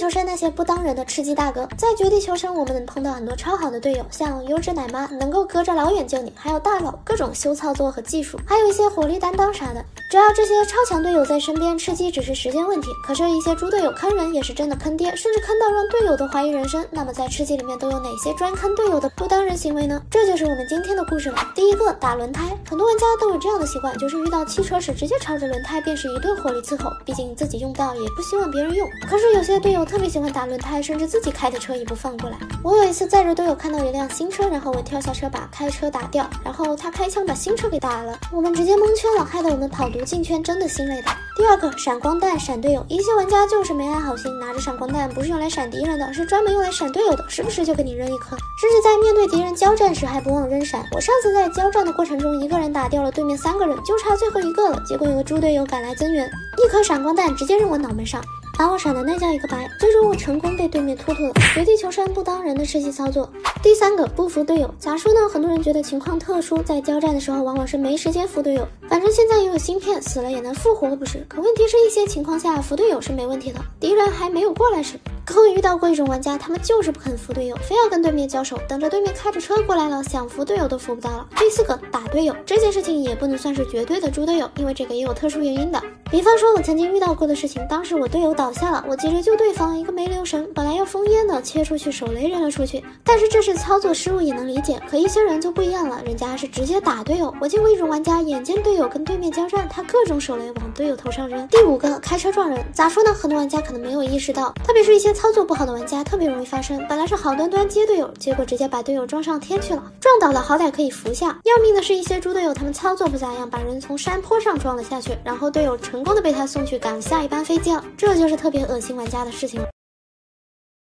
求生那些不当人的吃鸡大哥，在绝地求生我们能碰到很多超好的队友，像优质奶妈能够隔着老远救你，还有大佬各种修操作和技术，还有一些火力担当啥的。只要这些超强队友在身边，吃鸡只是时间问题。可是，一些猪队友坑人也是真的坑爹，甚至坑到让队友都怀疑人生。那么，在吃鸡里面都有哪些专坑队友的不当人行为呢？这就是我们今天的故事了。第一个，打轮胎。很多玩家都有这样的习惯，就是遇到汽车时直接朝着轮胎便是一顿火力伺候，毕竟自己用不到，也不希望别人用。可是有些队友特别喜欢打轮胎，甚至自己开的车也不放过来。我有一次载着队友看到一辆新车，然后我跳下车把开车打掉，然后他开枪把新车给打了，我们直接蒙圈了，害得我们跑毒进圈，真的心累的。第二个，闪光弹闪队友。一些玩家就是没安好心，拿着闪光弹不是用来闪敌人的，是专门用来闪队友的，时不时就给你扔一颗，甚至在面对敌人交战时还不忘扔闪。我上次在交战的过程中，一个人打掉了对面3个人，就差最后一个了，结果有个猪队友赶来增援，一颗闪光弹直接扔我脑门上，把我闪的那叫一个白，最终我成功被对面突突了。绝地求生不当人的吃鸡操作。第三个，不服队友。咋说呢？很多人觉得情况特殊，在交战的时候往往是没时间服队友，反正现在也有芯片，死了也能复活不是？可问题是一些情况下服队友是没问题的，敌人还没有过来时。可我遇到过一种玩家，他们就是不肯服队友，非要跟对面交手，等着对面开着车过来了，想服队友都服不到了。第四个，打队友。这件事情也不能算是绝对的猪队友，因为这个也有特殊原因的。比方说我曾经遇到过的事情，当时我队友倒下了，我急着救对方，一个没留神，本来要封烟的，切出去手雷扔了出去，但是这是操作失误也能理解，可一些人就不一样了，人家是直接打队友。我见过一种玩家，眼见队友跟对面交战，他各种手雷往队友头上扔。第五个，开车撞人。咋说呢？很多玩家可能没有意识到，特别是一些操作不好的玩家特别容易发生，本来是好端端接队友，结果直接把队友撞上天去了，撞倒了好歹可以扶下，要命的是一些猪队友他们操作不咋样，把人从山坡上撞了下去，然后队友成功的被他送去赶下一班飞机了，这就是特别恶心玩家的事情了。